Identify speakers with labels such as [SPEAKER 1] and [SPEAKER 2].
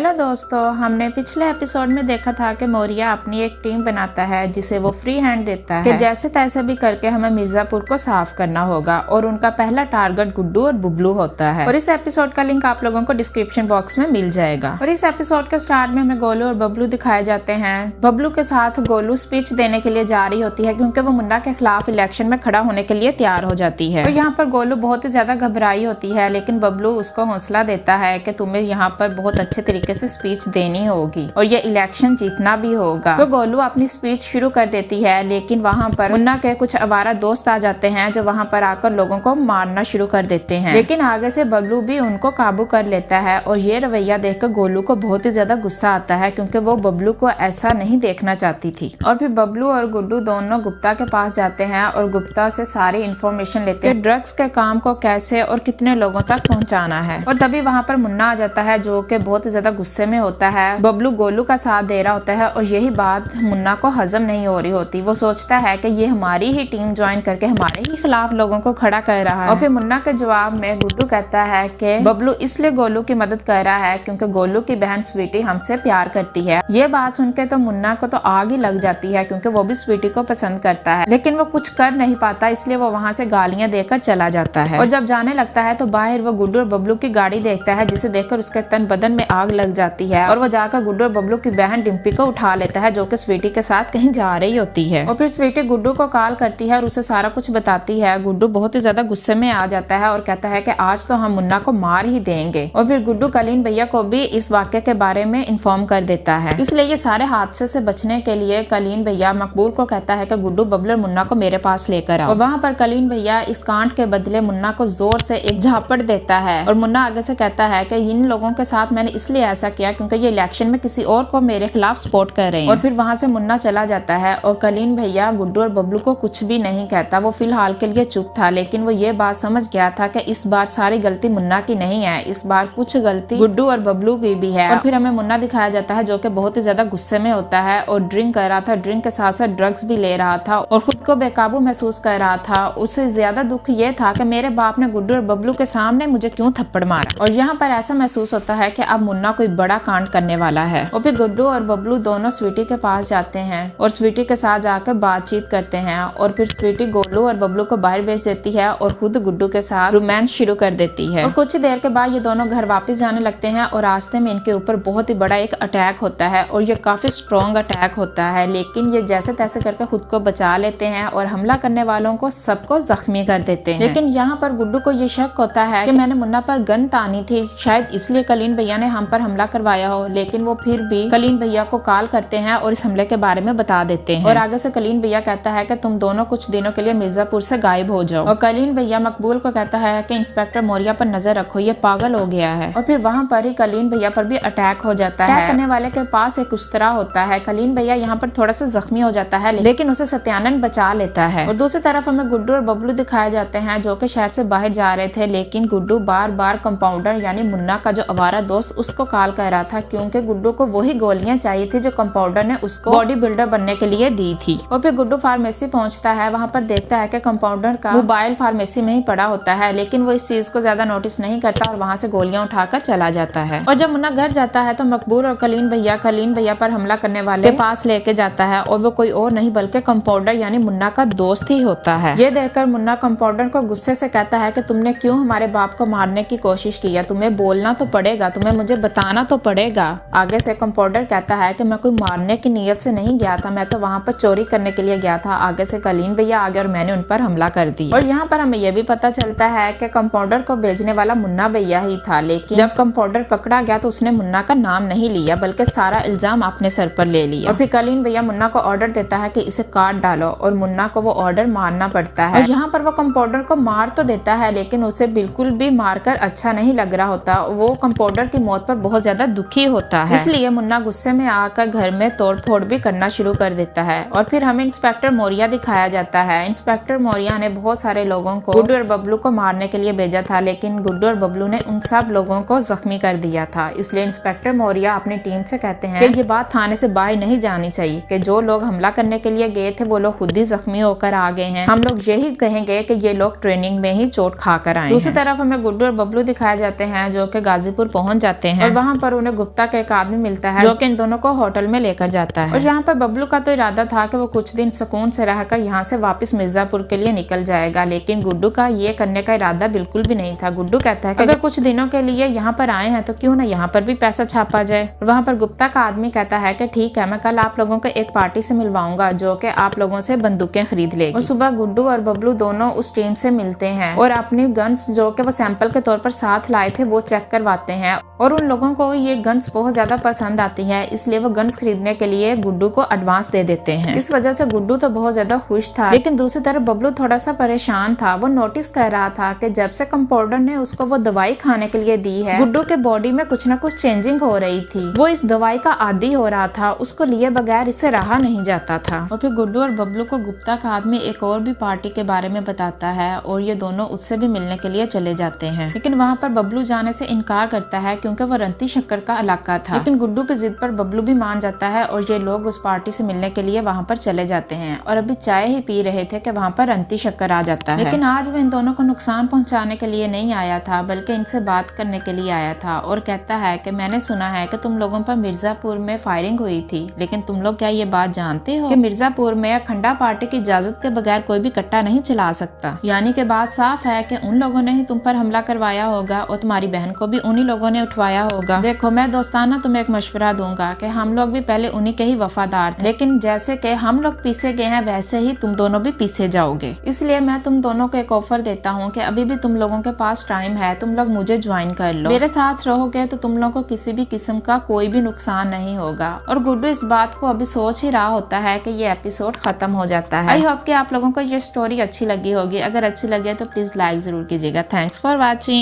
[SPEAKER 1] Hello दोस्तों, हमने पिछले एपिसोड में देखा था कि मौर्या अपनी एक टीम बनाता है जिसे वो फ्री हैंड देता है कि जैसे तैसे भी करके हमें मिर्जापुर को साफ करना होगा और उनका पहला टारगेट गुड्डू और बुबलू होता है। और इस एपिसोड का लिंक आप लोगों को डिस्क्रिप्शन बॉक्स में मिल जाएगा। और इस एपिसोड के स्टार्ट में हमें गोलू और बबलू दिखाए जाते हैं। बबलू के साथ गोलू स्पीच देने के लिए जा रही होती है क्योंकि वो मुन्ना के खिलाफ इलेक्शन में खड़ा होने के लिए तैयार हो जाती है। और यहाँ पर गोलू बहुत ही ज्यादा घबराई होती है, लेकिन बबलू उसको हौसला देता है कि तुम्हें यहाँ पर बहुत अच्छे तरीके से स्पीच देनी होगी और ये इलेक्शन जीतना भी होगा। तो गोलू अपनी स्पीच शुरू कर देती है, लेकिन वहाँ पर मुन्ना के कुछ आवारा दोस्त आ जाते हैं जो वहाँ पर आकर लोगों को मारना शुरू कर देते हैं। लेकिन आगे से बबलू भी उनको काबू कर लेता है और ये रवैया देखकर गोलू को बहुत ही ज्यादा गुस्सा आता है क्योंकि वो बबलू को ऐसा नहीं देखना चाहती थी। और फिर बबलू और गुड्डू दोनों गुप्ता के पास जाते हैं और गुप्ता से सारी इन्फॉर्मेशन लेते हैं ड्रग्स के काम को कैसे और कितने लोगों तक पहुँचाना है। और तभी वहाँ पर मुन्ना आ जाता है जो कि बहुत ही ज्यादा गुस्से में होता है। बबलू गोलू का साथ दे रहा होता है और यही बात मुन्ना को हजम नहीं हो रही होती। वो सोचता है कि ये हमारी ही टीम ज्वाइन करके हमारे ही खिलाफ लोगों को खड़ा कर रहा है। और फिर मुन्ना के जवाब में गुड्डू कहता है कि बबलू इसलिए गोलू की मदद कर रहा है क्योंकि गोलू की बहन स्वीटी हमसे प्यार करती है। ये बात सुनके तो मुन्ना को तो आग ही लग जाती है क्योंकि वो भी स्वीटी को पसंद करता है, लेकिन वो कुछ कर नहीं पाता, इसलिए वो वहाँ से गालियां देकर चला जाता है। और जब जाने लगता है तो बाहर वो गुड्डू और बबलू की गाड़ी देखता है जिसे देखकर उसके तन बदन में आग लग जाती है। और वो जाकर गुड्डू और बबलू की बहन डिम्पी को उठा लेता है जो कि स्वीटी के साथ कहीं जा रही होती है। और फिर स्वीटी गुड्डू को कॉल करती है और उसे सारा कुछ बताती है। गुड्डू बहुत ही ज्यादा गुस्से में आ जाता है और कहता है कि आज तो हम मुन्ना को मार ही देंगे। और फिर गुड्डू कलीन भैया को भी इस वाक्य के बारे में इन्फॉर्म कर देता है। इसलिए ये सारे हादसे से बचने के लिए कलीन भैया मकबूल को कहता है कि गुड्डू बबलू और मुन्ना को मेरे पास लेकर आओ। और वहाँ पर कलीन भैया इस कांड के बदले मुन्ना को जोर से एक झापड़ देता है। और मुन्ना आगे से कहता है कि इन लोगों के साथ मैंने इसलिए ऐसा किया क्योंकि ये इलेक्शन में किसी और को मेरे खिलाफ सपोर्ट कर रहे हैं। और फिर वहाँ से मुन्ना चला जाता है और कलीन भैया गुड्डू और बबलू को कुछ भी नहीं कहता। वो फिलहाल के लिए चुप था, लेकिन वो ये बात समझ गया था कि इस बार सारी गलती मुन्ना की नहीं है, इस बार कुछ गलती गुड्डू और बबलू की भी है। और फिर हमें मुन्ना दिखाया जाता है जो कि बहुत ही ज्यादा गुस्से में होता है और ड्रिंक कर रहा था, ड्रिंक के साथ साथ ड्रग्स भी ले रहा था और खुद को बेकाबू महसूस कर रहा था। उससे ज्यादा दुख ये था कि मेरे बाप ने गुड्डू और बबलू के सामने मुझे क्यों थप्पड़ मारा। और यहाँ पर ऐसा महसूस होता है कि अब मुन्ना कोई बड़ा कांड करने वाला है। और फिर गुड्डू और बबलू दोनों स्वीटी के पास जाते हैं और स्वीटी के साथ जाकर बातचीत करते हैं। और फिर स्वीटी गोलू और बबलू को बाहर भेज देती है और खुद गुड्डू के साथ रोमांस शुरू कर देती है। और कुछ देर के बाद ये दोनों घर वापस जाने लगते हैं और रास्ते में इनके ऊपर बहुत ही बड़ा एक अटैक होता है और ये काफी स्ट्रॉन्ग अटैक होता है, लेकिन ये जैसे तैसे करके खुद को बचा लेते हैं और हमला करने वालों को सबको जख्मी कर देते हैं। लेकिन यहाँ पर गुड्डू को ये शक होता है कि मैंने मुन्ना पर गन तानी थी, शायद इसलिए कलीन भैया ने हम पर हमला करवाया हो। लेकिन वो फिर भी कलीन भैया को कॉल करते हैं और इस हमले के बारे में बता देते हैं। और आगे से कलीन भैया कहता है कि तुम दोनों कुछ दिनों के लिए मिर्जापुर से गायब हो जाओ। और कलीन भैया मकबूल को कहता है कि इंस्पेक्टर मौर्या पर नजर रखो, ये पागल हो गया है। और फिर वहाँ पर ही कलीन भैया पर भी अटैक हो जाता है। करने वाले के पास एक उस्तरा होता है। कलीन भैया यहाँ पर थोड़ा सा जख्मी हो जाता है, लेकिन उसे सत्यानंद बचा लेता है। और दूसरी तरफ हमें गुड्डू और बबलू दिखाए जाते हैं जो कि शहर से बाहर जा रहे थे, लेकिन गुड्डू बार बार कंपाउंडर यानी मुन्ना का जो आवारा दोस्त उसको कॉल कर रहा था क्योंकि गुड्डू को वही गोलियां चाहिए थी जो कंपाउंडर ने उसको बॉडी बिल्डर बनने के लिए दी थी। और फिर गुड्डू फार्मेसी पहुंचता है, वहां पर देखता है कि कंपाउंडर का मोबाइल फार्मेसी में ही पड़ा होता है, लेकिन वो इस चीज को ज्यादा नोटिस नहीं करता और वहां से गोलियां उठाकर चला जाता है। और जब मुन्ना घर जाता है तो मकबूल और कलीन भैया पर हमला करने वाले के पास लेके जाता है और वो कोई और नहीं बल्कि कंपाउंडर यानी मुन्ना का दोस्त ही होता है। ये देखकर मुन्ना कंपाउंडर को गुस्से से कहता है कि तुमने क्यों हमारे बाप को मारने की कोशिश की, तुम्हें बोलना तो पड़ेगा, तुम्हें मुझे बताना तो पड़ेगा। आगे से कंपाउंडर कहता है कि मैं कोई मारने की नीयत से नहीं गया था, मैं तो वहाँ पर चोरी करने के लिए गया था। आगे से कलीन भैया आ गए और मैंने उन पर हमला कर दिया। और यहाँ पर हमें यह भी पता चलता है कि कंपाउंडर को भेजने वाला मुन्ना भैया ही था, लेकिन जब कंपाउंडर पकड़ा गया तो उसने मुन्ना का नाम नहीं लिया बल्कि सारा इल्जाम अपने सर पर ले लिया। और फिर कलीन भैया मुन्ना को ऑर्डर देता है कि इसे काट डालो और मुन्ना को वो ऑर्डर मारना पड़ता है। और यहाँ पर वो कंपाउंडर को मार तो देता है, लेकिन उसे बिल्कुल भी मारकर अच्छा नहीं लग रहा होता। वो कंपाउंडर की मौत पर बहुत ज्यादा दुखी होता है, इसलिए मुन्ना गुस्से में आकर घर में तोड़फोड़ भी करना शुरू कर देता है। और फिर हमें इंस्पेक्टर मौर्या दिखाया जाता है। इंस्पेक्टर मौर्या ने बहुत सारे लोगों को गुड्डू और बबलू को मारने के लिए भेजा था, लेकिन गुड्डू और बबलू ने उन सब लोगों को जख्मी कर दिया था। इसलिए इंस्पेक्टर मौर्या अपनी टीम से कहते हैं कि ये बात थाने से बाहर नहीं जानी चाहिए कि जो लोग हमला करने के लिए गए थे वो लोग खुद ही जख्मी होकर आ गए हैं। हम लोग यही कहेंगे कि ये लोग ट्रेनिंग में ही चोट खाकर आए हैं। दूसरी तरफ हमें गुड्डू और बबलू दिखाए जाते हैं जो कि गाजीपुर पहुंच जाते हैं और वहाँ जहाँ पर उन्हें गुप्ता का एक आदमी मिलता है जो कि इन दोनों को होटल में लेकर जाता है। और यहाँ पर बबलू का तो इरादा था कि वो कुछ दिन सुकून से रहकर यहाँ से वापस मिर्जापुर के लिए निकल जाएगा, लेकिन गुड्डू का ये करने का इरादा बिल्कुल भी नहीं था। गुड्डू कहता है कि अगर कुछ दिनों के लिए यहाँ पर आए हैं तो क्यों ना यहाँ पर भी पैसा छापा जाए। वहाँ पर गुप्ता का आदमी कहता है कि ठीक है, मैं कल आप लोगों को एक पार्टी से मिलवाऊंगा जो कि आप लोगों से बंदूकें खरीद लेगी। और सुबह गुड्डू और बबलू दोनों उस टीम से मिलते हैं और अपनी गन्स जो कि वो सैंपल के तौर पर साथ लाए थे वो चेक करवाते हैं। और उन लोगों को ये गन्स बहुत ज्यादा पसंद आती है, इसलिए वो गन्स खरीदने के लिए गुड्डू को एडवांस दे देते हैं। इस वजह से गुड्डू तो बहुत ज्यादा खुश था, लेकिन दूसरी तरफ बबलू थोड़ा सा परेशान था। वो नोटिस कर रहा था कि जब से कंपाउंडर ने उसको वो दवाई खाने के लिए दी है, गुड्डू के बॉडी में कुछ न कुछ चेंजिंग हो रही थी। वो इस दवाई का आदी हो रहा था, उसको लिए बगैर इससे रहा नहीं जाता था। और फिर गुड्डू और बबलू को गुप्ता का आदमी एक और भी पार्टी के बारे में बताता है और ये दोनों उससे भी मिलने के लिए चले जाते हैं। लेकिन वहाँ पर बबलू जाने से इनकार करता है क्योंकि वो रंती शक्कर का इलाका था। लेकिन गुड्डू की जिद पर बबलू भी मान जाता है और ये लोग उस पार्टी से मिलने के लिए वहाँ पर चले जाते हैं। और अभी चाय ही पी रहे थे कि वहाँ पर रंती शक्कर आ जाता है। लेकिन आज वो इन दोनों को नुकसान पहुँचाने के लिए नहीं आया था, बल्कि इनसे बात करने के लिए आया था। और कहता है कि मैंने सुना है कि तुम लोगों पर मिर्जापुर में फायरिंग हुई थी, लेकिन तुम लोग क्या ये बात जानते हो कि मिर्जापुर में अखंडा पार्टी की इजाजत के बगैर कोई भी कट्टा नहीं चला सकता। यानी कि बात साफ है कि उन लोगों ने ही तुम पर हमला करवाया होगा और तुम्हारी बहन को भी उन्हीं लोगों ने उठवाया होगा। देखो, मैं दोस्ताना तुम्हें एक मशवरा दूंगा कि हम लोग भी पहले उन्हीं के ही वफादार थे, लेकिन जैसे कि हम लोग पीछे गए हैं वैसे ही तुम दोनों भी पीछे जाओगे। इसलिए मैं तुम दोनों को एक ऑफर देता हूँ कि अभी भी तुम लोगों के पास टाइम है, तुम लोग मुझे ज्वाइन कर लो। मेरे साथ रहोगे तो तुम लोगों को किसी भी किस्म का कोई भी नुकसान नहीं होगा। और गुड्डू इस बात को अभी सोच ही रहा होता है कि ये एपिसोड खत्म हो जाता है। आई होप कि आप लोगों को ये स्टोरी अच्छी लगी होगी। अगर अच्छी लगे तो प्लीज लाइक जरूर कीजिएगा। Thanks for watching.